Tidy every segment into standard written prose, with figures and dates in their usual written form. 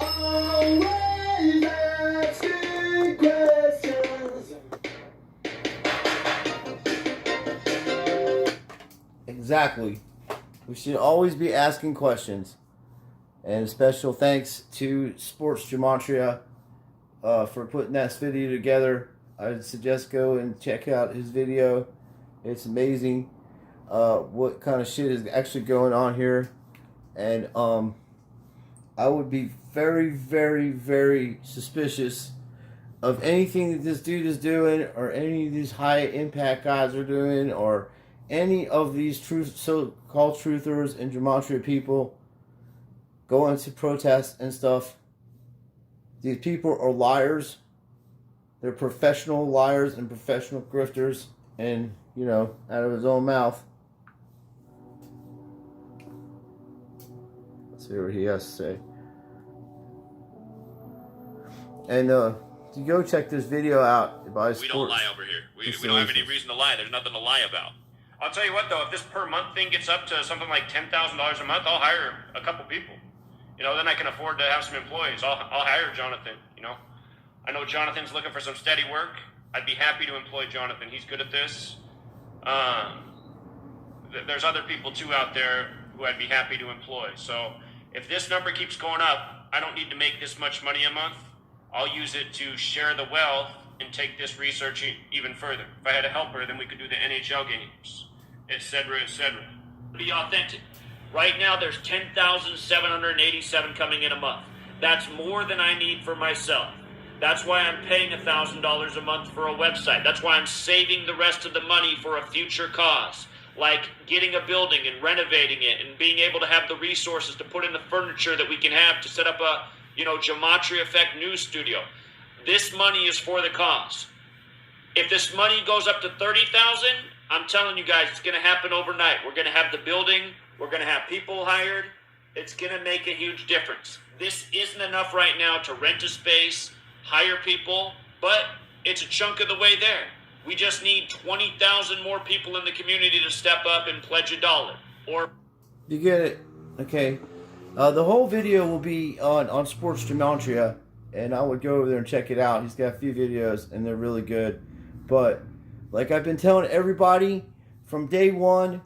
Always asking questions. Exactly. We should always be asking questions. And a special thanks to Sports Gematria for putting that video together. I'd suggest go and check out his video. It's amazing what kind of shit is actually going on here. And I would be very, very, very suspicious of anything that this dude is doing, or any of these high impact guys are doing, or any of these so-called truthers and gematria people going to protests and stuff. These people are liars. They're professional liars and professional grifters, and, you know, out of his own mouth. Let's see what he has to say. And you go check this video out by We don't lie over here. We don't have any reason to lie. There's nothing to lie about. I'll tell you what, though, if this per month thing gets up to something like $10,000 a month, I'll hire a couple people. You know, then I can afford to have some employees. I'll hire Jonathan, you know. I know Jonathan's looking for some steady work. I'd be happy to employ Jonathan. He's good at this. There's other people, too, out there who I'd be happy to employ. So if this number keeps going up, I don't need to make this much money a month. I'll use it to share the wealth and take this research even further. If I had a helper, then we could do the NHL games, etc., etc. Be authentic. Right now, there's 10,787 coming in a month. That's more than I need for myself. That's why I'm paying $1,000 a month for a website. That's why I'm saving the rest of the money for a future cause, like getting a building and renovating it and being able to have the resources to put in the furniture that we can have to set up a, you know, Gematria Effect news studio. This money is for the cause. If this money goes up to 30,000, I'm telling you guys, it's going to happen overnight. We're going to have the building. We're going to have people hired. It's going to make a huge difference. This isn't enough right now to rent a space, hire people, but it's a chunk of the way there. We just need 20,000 more people in the community to step up and pledge $1. Or you get it, okay? The whole video will be on Sports Gematria, and I would go over there and check it out. He's got a few videos, and they're really good. But like I've been telling everybody from day one,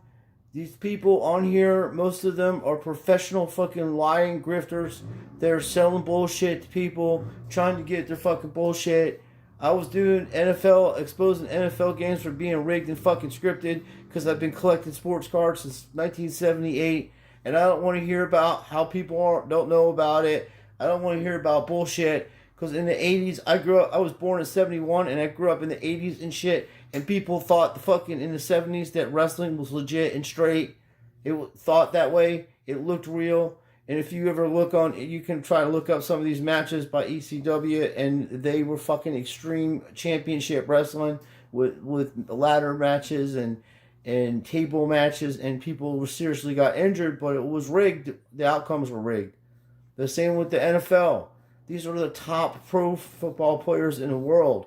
these people on here, most of them are professional fucking lying grifters. They're selling bullshit to people, trying to get their fucking bullshit. I was doing exposing NFL games for being rigged and fucking scripted because I've been collecting sports cards since 1978. And I don't want to hear about how people don't know about it. I don't want to hear about bullshit. Because in the 80s, I was born in 71, and I grew up in the 80s and shit. And people thought in the 70s that wrestling was legit and straight. It thought that way. It looked real. And if you ever you can try to look up some of these matches by ECW, and they were fucking extreme championship wrestling with ladder matches and table matches, and people seriously got injured, but it was rigged. The outcomes were rigged. The same with the NFL. These are the top pro football players in the world.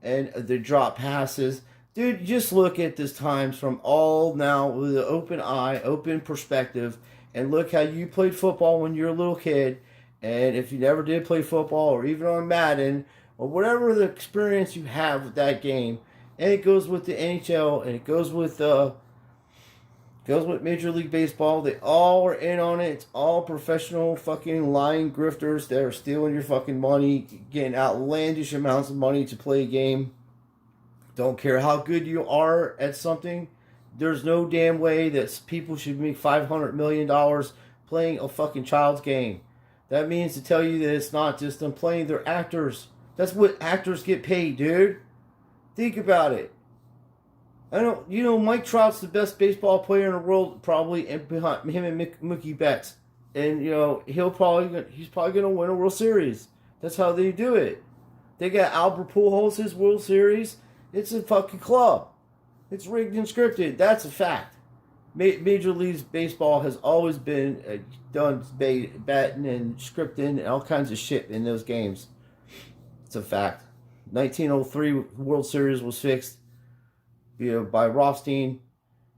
And they drop passes. Dude, just look at this times from all now with an open eye, open perspective, and look how you played football when you were a little kid. And if you never did play football, or even on Madden, or whatever the experience you have with that game, and it goes with the NHL, and it goes with Major League Baseball. They all are in on it. It's all professional fucking lying grifters that are stealing your fucking money, getting outlandish amounts of money to play a game. Don't care how good you are at something. There's no damn way that people should make $500 million playing a fucking child's game. That means to tell you that it's not just them playing, they're actors. That's what actors get paid, dude. Think about it. Mike Trout's the best baseball player in the world, probably, and behind him and Mookie Betts. And, he's probably going to win a World Series. That's how they do it. They got Albert Pujols, his World Series. It's a fucking club. It's rigged and scripted. That's a fact. Major League Baseball has always been done batting and scripting and all kinds of shit in those games. It's a fact. 1903 World Series was fixed, by Rothstein.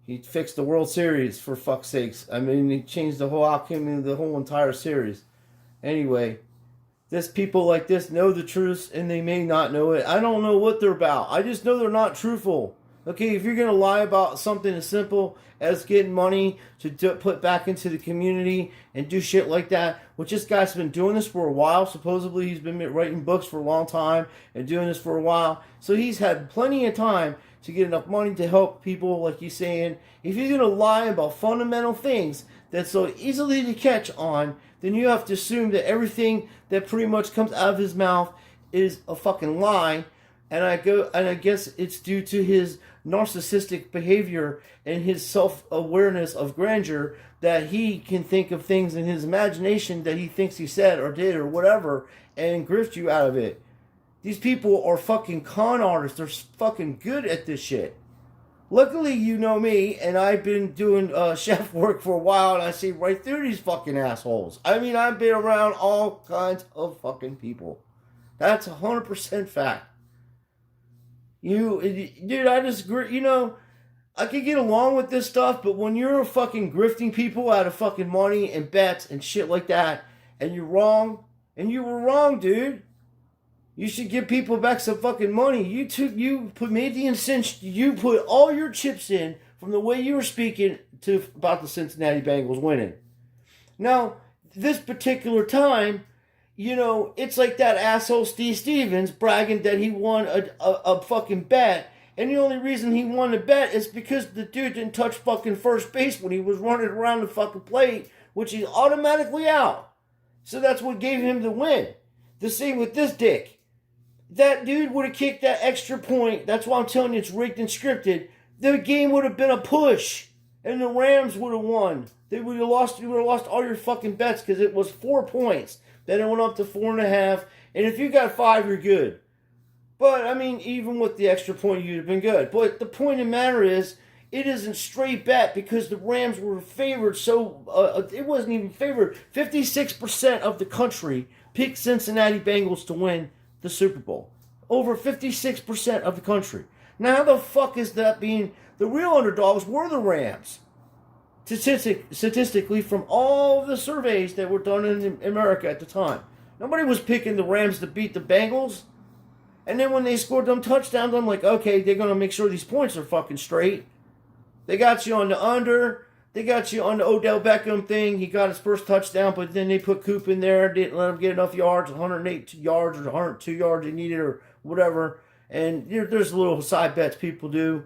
He fixed the World Series, for fuck's sakes. I mean, he changed the whole outcome of the whole entire series. Anyway, this people like this know the truth and they may not know it. I don't know what they're about. I just know they're not truthful. Okay, if you're going to lie about something as simple as getting money to put back into the community and do shit like that, which this guy's been doing this for a while. Supposedly he's been writing books for a long time and doing this for a while. So he's had plenty of time to get enough money to help people, like he's saying. If you're going to lie about fundamental things that's so easily to catch on, then you have to assume that everything that pretty much comes out of his mouth is a fucking lie. And I guess it's due to his narcissistic behavior and his self-awareness of grandeur that he can think of things in his imagination that he thinks he said or did or whatever and grift you out of it. These people are fucking con artists. They're fucking good at this shit. Luckily, you know me, and I've been doing chef work for a while, and I see right through these fucking assholes. I mean, I've been around all kinds of fucking people. That's 100% fact. Dude, I just, I could get along with this stuff, but when you're fucking grifting people out of fucking money and bets and shit like that, and you're wrong, and you were wrong, dude. You should give people back some fucking money. You put all your chips in from the way you were speaking to about the Cincinnati Bengals winning. Now, this particular time, it's like that asshole Steve Stevens bragging that he won a fucking bet. And the only reason he won the bet is because the dude didn't touch fucking first base when he was running around the fucking plate, which he's automatically out. So that's what gave him the win. The same with this dick. That dude would have kicked that extra point. That's why I'm telling you it's rigged and scripted. The game would have been a push. And the Rams would have won. You would have lost all your fucking bets because it was 4 points. Then it went up to 4.5. And if you got 5, you're good. But, I mean, even with the extra point, you'd have been good. But the point of the matter is, it isn't straight bet because the Rams were favored. So, it wasn't even favored. 56% of the country picked Cincinnati Bengals to win the Super Bowl. Over 56% of the country. Now, how the fuck is that being... The real underdogs were the Rams. Statistically, from all the surveys that were done in America at the time. Nobody was picking the Rams to beat the Bengals. And then when they scored them touchdowns, I'm like, okay, they're going to make sure these points are fucking straight. They got you on the under. They got you on the Odell Beckham thing. He got his first touchdown, but then they put Coop in there. Didn't let him get enough yards, 108 yards or 102 yards he needed or whatever. And there's little side bets people do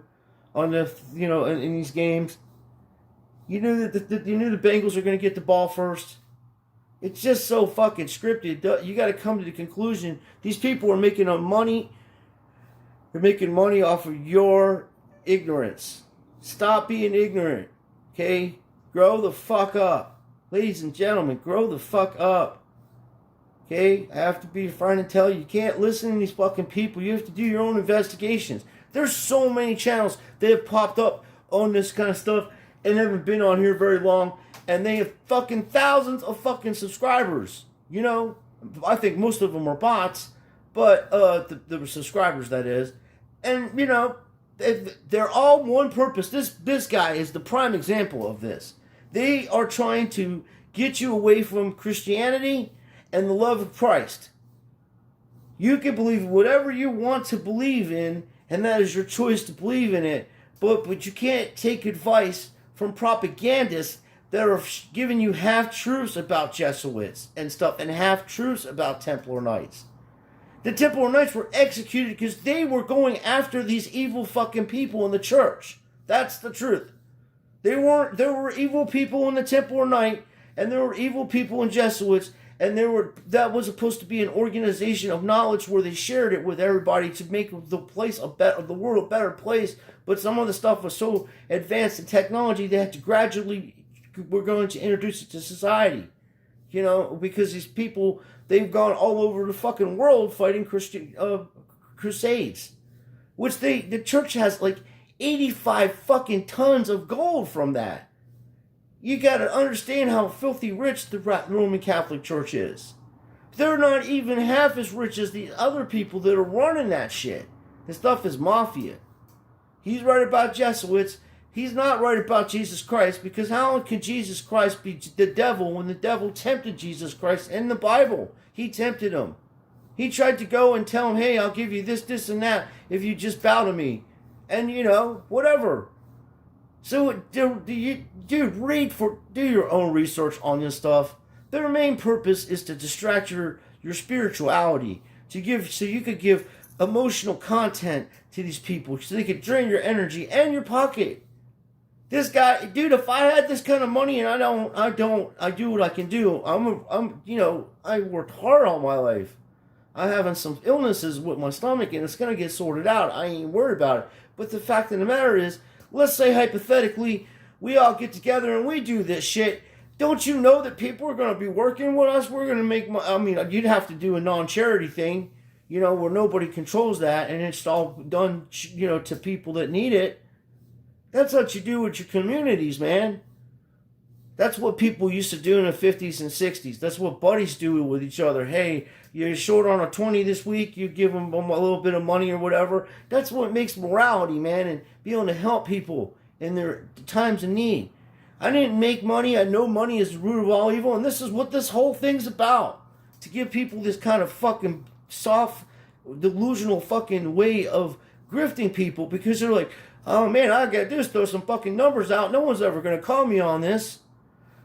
on the, in these games. You knew that the Bengals are going to get the ball first. It's just so fucking scripted. You got to come to the conclusion. These people are making money. They're making money off of your ignorance. Stop being ignorant. Okay? Grow the fuck up. Ladies and gentlemen, grow the fuck up. Okay? I have to be trying to tell you, you can't listen to these fucking people. You have to do your own investigations. There's so many channels that have popped up on this kind of stuff and haven't been on here very long. And they have fucking thousands of fucking subscribers. I think most of them are bots. But, the subscribers, that is. And, they're all one purpose. This guy is the prime example of this. They are trying to get you away from Christianity and the love of Christ. You can believe whatever you want to believe in, and that is your choice to believe in it. But you can't take advice from propagandists that are giving you half-truths about Jesuits and stuff, and half-truths about Templar Knights. The Templar Knights were executed because they were going after these evil fucking people in the church. That's the truth. There were evil people in the Templar Knight, and there were evil people in Jesuits, and that was supposed to be an organization of knowledge where they shared it with everybody to make the world a better place. But some of the stuff was so advanced in technology they had to gradually we're going to introduce it to society. Because these people, they've gone all over the fucking world fighting Christian crusades. Which the church has like 85 fucking tons of gold from that. You gotta understand how filthy rich the Roman Catholic Church is. They're not even half as rich as the other people that are running that shit. This stuff is mafia. He's right about Jesuits. He's not right about Jesus Christ, because how can Jesus Christ be the devil when the devil tempted Jesus Christ in the Bible? He tempted him. He tried to go and tell him, hey, I'll give you this, this, and that if you just bow to me. And, whatever. So, dude, do your own research on this stuff. Their main purpose is to distract your spirituality, so you could give emotional content to these people, so they could drain your energy and your pocket. This guy, dude, if I had this kind of money, and I do what I can do. I worked hard all my life. I'm having some illnesses with my stomach, and it's gonna get sorted out. I ain't worried about it. But the fact of the matter is, let's say hypothetically, we all get together and we do this shit. Don't you know that people are gonna be working with us? We're gonna make money. I mean, you'd have to do a non-charity thing, where nobody controls that, and it's all done, to people that need it. That's what you do with your communities, man. That's what people used to do in the 50s and 60s. That's what buddies do with each other. Hey, you're short on a 20 this week, you give them a little bit of money or whatever. That's what makes morality, man, and be able to help people in their times of need. I didn't make money. I know money is the root of all evil, and this is what this whole thing's about. To give people this kind of fucking soft, delusional fucking way of grifting people, because they're like, oh man, I got this, throw some fucking numbers out. No one's ever going to call me on this.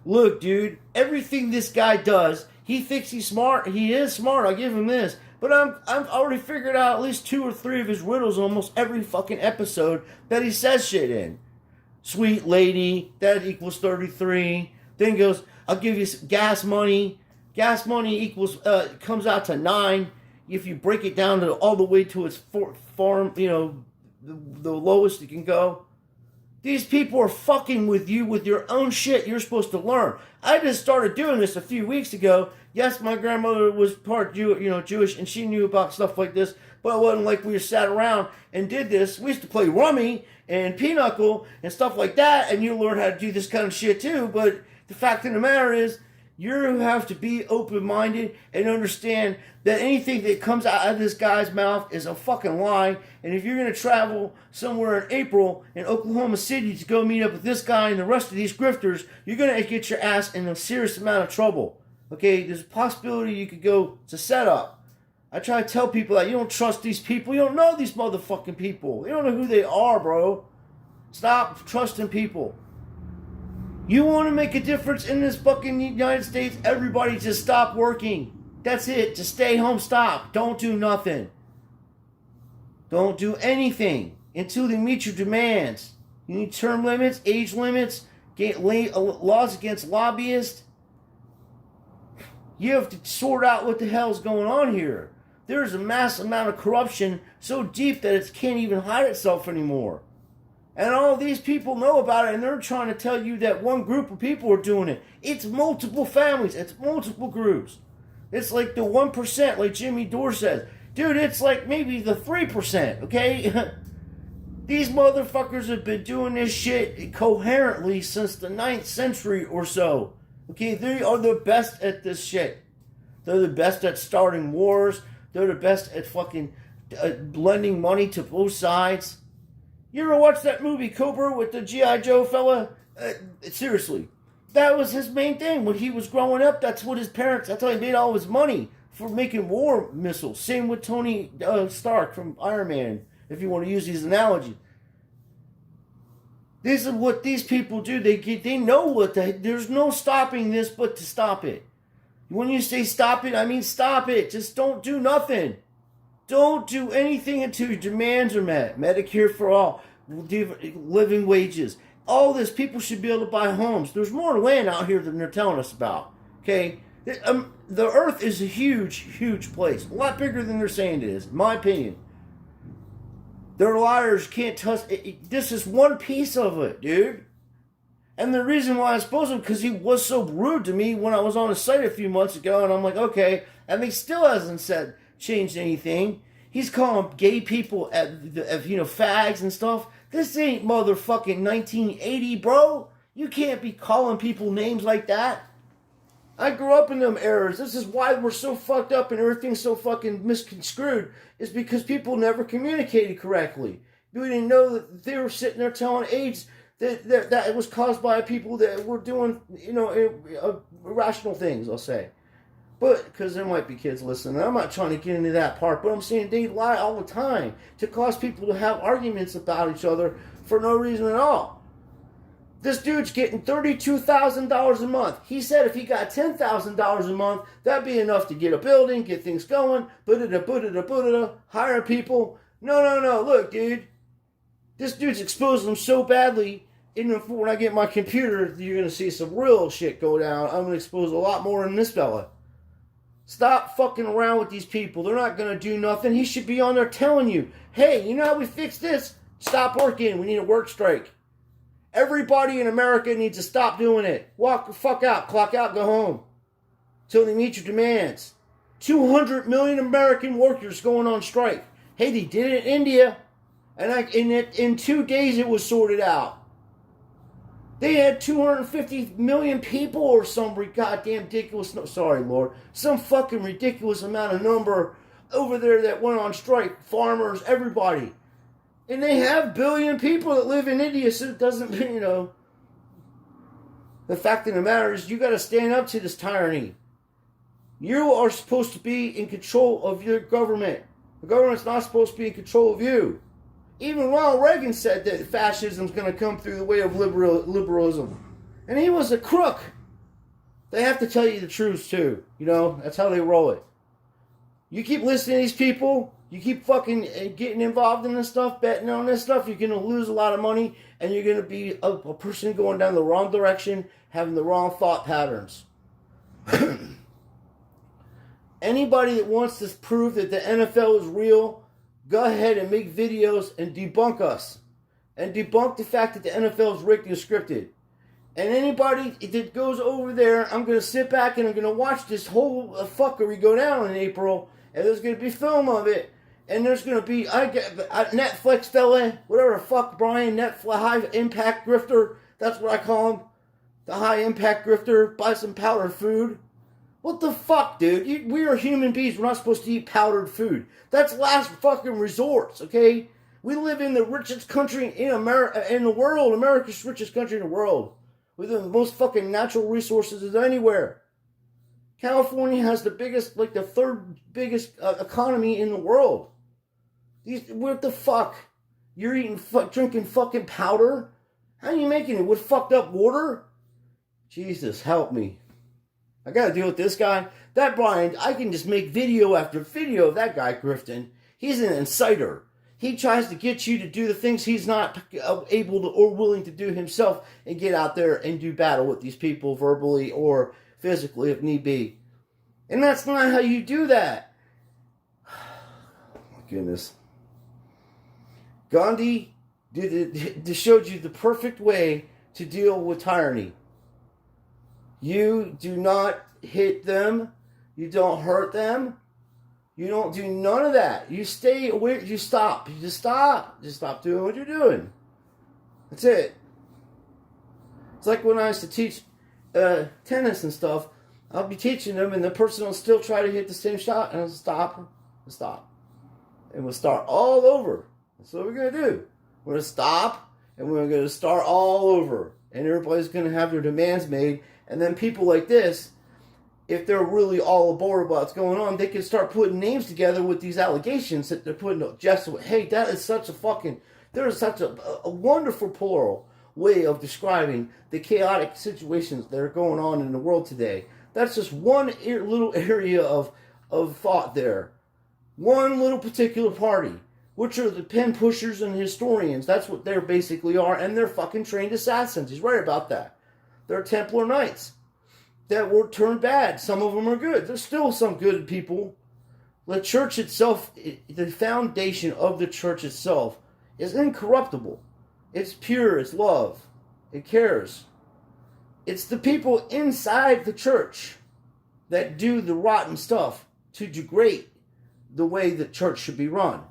Look, dude, everything this guy does, he thinks he's smart. He is smart, I'll give him this. But I've already figured out at least 2 or 3 of his riddles in almost every fucking episode that he says shit in. Sweet lady, that equals 33. Then goes, I'll give you gas money. Gas money equals, comes out to 9. If you break it down to all the way to its farm, the lowest it can go. These people are fucking with you with your own shit you're supposed to learn. I just started doing this a few weeks ago. Yes, my grandmother was part Jewish, and she knew about stuff like this, but it wasn't like we just sat around and did this. We used to play rummy and pinochle and stuff like that, and you learn how to do this kind of shit too. But the fact of the matter is, you have to be open-minded and understand that anything that comes out of this guy's mouth is a fucking lie. And if you're going to travel somewhere in April in Oklahoma City to go meet up with this guy and the rest of these grifters, you're going to get your ass in a serious amount of trouble. Okay, there's a possibility you could go to setup. I try to tell people that you don't trust these people. You don't know these motherfucking people. You don't know who they are, bro. Stop trusting people. You want to make a difference in this fucking United States? Everybody just stop working. That's it. Just stay home. Stop. Don't do nothing. Don't do anything until they meet your demands. You need term limits, age limits, laws against lobbyists. You have to sort out what the hell's going on here. There's a mass amount of corruption so deep that it can't even hide itself anymore. And all these people know about it, and they're trying to tell you that one group of people are doing it. It's multiple families. It's multiple groups. It's like the 1%, like Jimmy Dore says. Dude, it's like maybe the 3%, okay? These motherfuckers have been doing this shit coherently since the 9th century or so. Okay, they are the best at this shit. They're the best at starting wars. They're the best at fucking lending money to both sides. You ever watch that movie Cobra with the G.I. Joe fella? Seriously. That was his main thing. When he was growing up, that's how he made all his money, for making war missiles. Same with Tony Stark from Iron Man, if you want to use these analogies. This is what these people do. They know there's no stopping this but to stop it. When you say stop it, I mean stop it. Just don't do nothing. Don't do anything until your demands are met. Medicare for all, living wages, all this. People should be able to buy homes. There's more land out here than they're telling us about. Okay, the earth is a huge, huge place, a lot bigger than they're saying it is, in my opinion. They're liars. Can't touch it. This is one piece of it, dude. And the reason why I suppose him, because he was so rude to me when I was on his site a few months ago, and I'm like, okay, and he still hasn't changed anything. He's calling gay people fags and stuff. This ain't motherfucking 1980, bro. You can't be calling people names like that. I grew up in them eras. This is why we're so fucked up and everything's so fucking misconstrued. Is because people never communicated correctly. We didn't know that they were sitting there telling AIDS that it was caused by people that were doing, irrational things, I'll say. But, because there might be kids listening, I'm not trying to get into that part, but I'm saying they lie all the time to cause people to have arguments about each other for no reason at all. This dude's getting $32,000 a month. He said if he got $10,000 a month, that'd be enough to get a building, get things going, hire people. No. Look, dude. This dude's exposing them so badly. When I get my computer, you're going to see some real shit go down. I'm going to expose a lot more than this fella. Stop fucking around with these people. They're not going to do nothing. He should be on there telling you, hey, you know how we fix this? Stop working. We need a work strike. Everybody in America needs to stop doing it. Walk the fuck out. Clock out. Go home. Till they meet your demands. 200 million American workers going on strike. Hey, they did it in India. And in 2 days it was sorted out. They had 250 million people or some goddamn ridiculous, some fucking ridiculous amount of number over there that went on strike. Farmers, everybody. And they have billion people that live in India, so it doesn't, the fact of the matter is you got to stand up to this tyranny. You are supposed to be in control of your government. The government's not supposed to be in control of you. Even Ronald Reagan said that fascism's going to come through the way of liberalism. And he was a crook. They have to tell you the truth, too. That's how they roll it. You keep listening to these people, you keep fucking getting involved in this stuff, betting on this stuff, you're going to lose a lot of money, and you're going to be a person going down the wrong direction, having the wrong thought patterns. Anybody that wants to prove that the NFL is real, go ahead and make videos and debunk us. And debunk the fact that the NFL is rigged and scripted. And anybody that goes over there, I'm going to sit back and I'm going to watch this whole fuckery go down in April. And there's going to be film of it. And there's going to be Netflix fella, whatever the fuck, Brian, Netflix, high impact grifter. That's what I call him. The high impact grifter. Buy some powdered food. What the fuck, dude? We are human beings. We're not supposed to eat powdered food. That's last fucking resorts, okay? We live in the richest country in the world. America's richest country in the world. With the most fucking natural resources as anywhere. California has the biggest, the third biggest economy in the world. What the fuck? You're drinking fucking powder? How are you making it? With fucked up water? Jesus, help me. I gotta deal with this guy. That Brian, I can just make video after video of that guy grifting. He's an inciter. He tries to get you to do the things he's not able to or willing to do himself and get out there and do battle with these people verbally or physically if need be. And that's not how you do that. My goodness. Gandhi showed you the perfect way to deal with tyranny. You do not hit them. You don't hurt them. You don't do none of that. You stay away. You stop. You just stop. Just stop doing what you're doing. That's it. It's like when I used to teach tennis and stuff. I'll be teaching them, and the person will still try to hit the same shot, and I'll stop. And stop. And we'll start all over. That's what we're going to do. We're going to stop, and we're going to start all over. And everybody's going to have their demands made. And then people like this, if they're really all aboard about what's going on, they can start putting names together with these allegations that they're putting up. Hey, that is such a fucking... There is such a wonderful plural way of describing the chaotic situations that are going on in the world today. That's just one little area of thought there. One little particular party, which are the pen pushers and historians. That's what they basically are, and they're fucking trained assassins. He's right about that. They're Templar Knights that were turned bad. Some of them are good. There's still some good people. The church itself, the foundation of the church itself is incorruptible. It's pure. It's love. It cares. It's the people inside the church that do the rotten stuff to degrade the way the church should be run.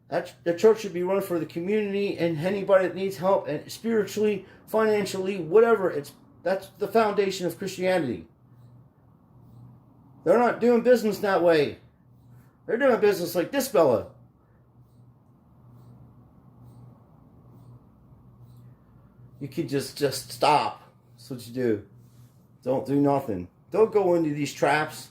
The church should be run for the community and anybody that needs help, and spiritually, financially, whatever. That's the foundation of Christianity. They're not doing business that way. They're doing business like this fella. you could just stop. That's what you do. Don't do nothing. Don't go into these traps.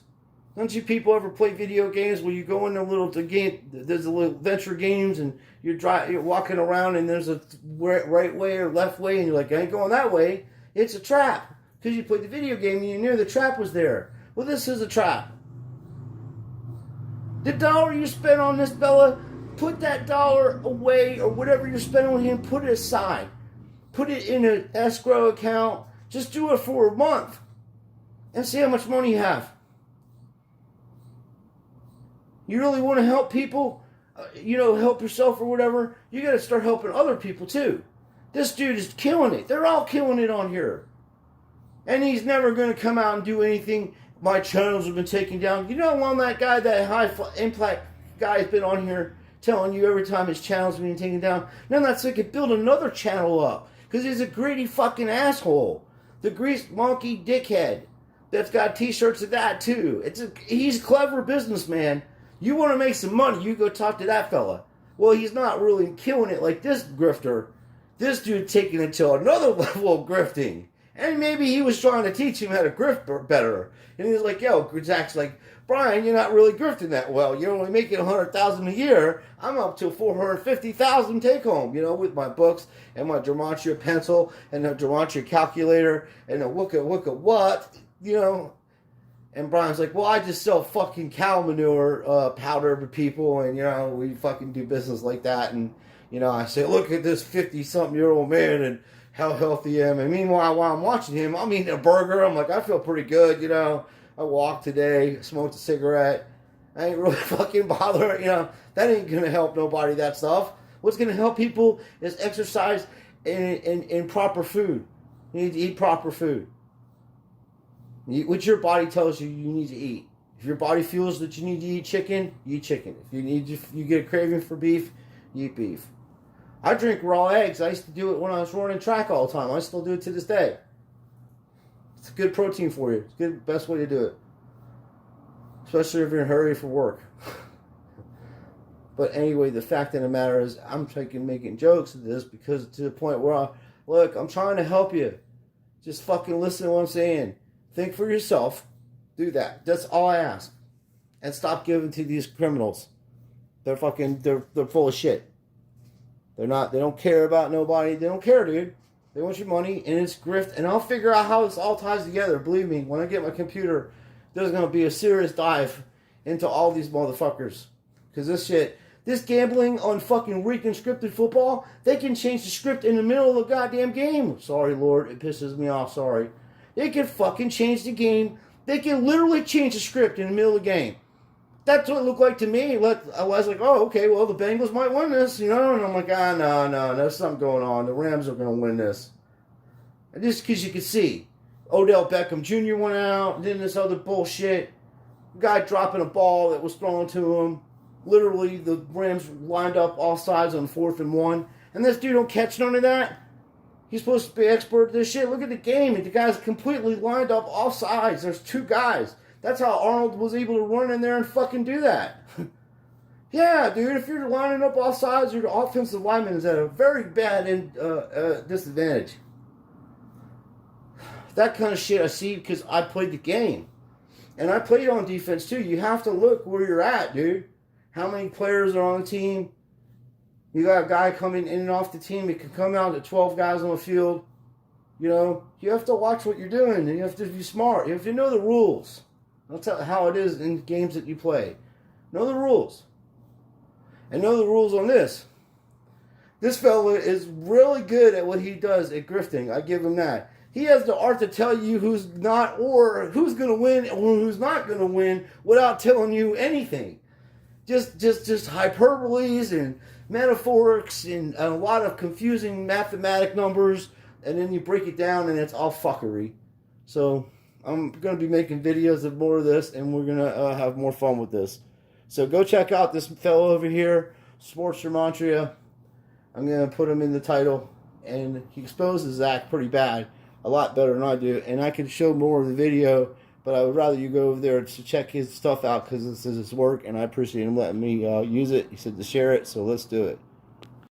Don't you people ever play video games where you go in there's a little venture games and you're walking around and there's a right way or left way and you're like, I ain't going that way. It's a trap. Because you played the video game and you knew the trap was there. Well, this is a trap. The dollar you spent on this fella, put that dollar away, or whatever you're spending on him, put it aside. Put it in an escrow account. Just do it for a month and see how much money you have. You really want to help people, help yourself or whatever, you got to start helping other people too. This dude is killing it. They're all killing it on here. And he's never going to come out and do anything. My channels have been taken down. You know how long that high impact guy has been on here telling you every time his channel's been taken down? Now that's so he could build another channel up. Because he's a greedy fucking asshole. The greased monkey dickhead. That's got t-shirts of that too. He's a clever businessman. You want to make some money, you go talk to that fella. Well, he's not really killing it like this grifter. This dude taking it to another level of grifting. And maybe he was trying to teach him how to grift better. And he was like, yo, Zach's like, Brian, you're not really grifting that well. You're only making $100,000 a year. I'm up to $450,000 take home, with my books and my Gematria pencil and the Gematria calculator and the wooka what, And Brian's like, well, I just sell fucking cow manure powder to people, and, we fucking do business like that. And, I say, look at this 50-something-year-old man and how healthy I am. And meanwhile, while I'm watching him, I'm eating a burger. I'm like, I feel pretty good, I walked today, smoked a cigarette. I ain't really fucking bothered, That ain't going to help nobody, that stuff. What's going to help people is exercise and proper food. You need to eat proper food. What your body tells you need to eat. If your body feels that you need to eat chicken, you eat chicken. If you get a craving for beef, you eat beef. I drink raw eggs. I used to do it when I was running track all the time. I still do it to this day. It's a good protein for you. It's the best way to do it. Especially if you're in a hurry for work. But anyway, the fact of the matter is, I'm making jokes of this because to the point where I'm trying to help you. Just fucking listen to what I'm saying. Think for yourself. Do that. That's all I ask. And stop giving to these criminals. They're full of shit. They don't care about nobody. They don't care, dude. They want your money and it's grift. And I'll figure out how this all ties together. Believe me, when I get my computer, there's going to be a serious dive into all these motherfuckers. Because this gambling on fucking reconscripted football, they can change the script in the middle of the goddamn game. Sorry, Lord. It pisses me off. Sorry. They can fucking change the game. They can literally change the script in the middle of the game. That's what it looked like to me. I was like, oh, okay, well, the Bengals might win this, And I'm like, no, there's something going on. The Rams are going to win this. And just because you can see. Odell Beckham Jr. went out, and then this other bullshit. Guy dropping a ball that was thrown to him. Literally, the Rams lined up all sides on 4th and 1. And this dude don't catch none of that. He's supposed to be expert at this shit. Look at the game. The guy's completely lined up all sides. There's 2 guys. That's how Arnold was able to run in there and fucking do that. Yeah, dude, if you're lining up all sides, your offensive lineman is at a very bad disadvantage. That kind of shit I see because I played the game. And I played on defense too. You have to look where you're at, dude. How many players are on the team? You got a guy coming in and off the team. It can come out at 12 guys on the field. You have to watch what you're doing. And you have to be smart. You have to know the rules. That's how it is in games that you play. Know the rules. And know the rules on this. This fella is really good at what he does at grifting. I give him that. He has the art to tell you who's not or who's going to win or who's not going to win without telling you anything. Just hyperboles and metaphorics and a lot of confusing mathematic numbers, and then you break it down and it's all fuckery. So I'm going to be making videos of more of this, and we're going to have more fun with this. So go check out this fellow over here, Sports Gematria. I'm going to put him in the title, and he exposes Zach pretty bad, a lot better than I do, and I can show more of the video, but I would rather you go over there to check his stuff out because this is his work, and I appreciate him letting me use it. He said to share it, so let's do it.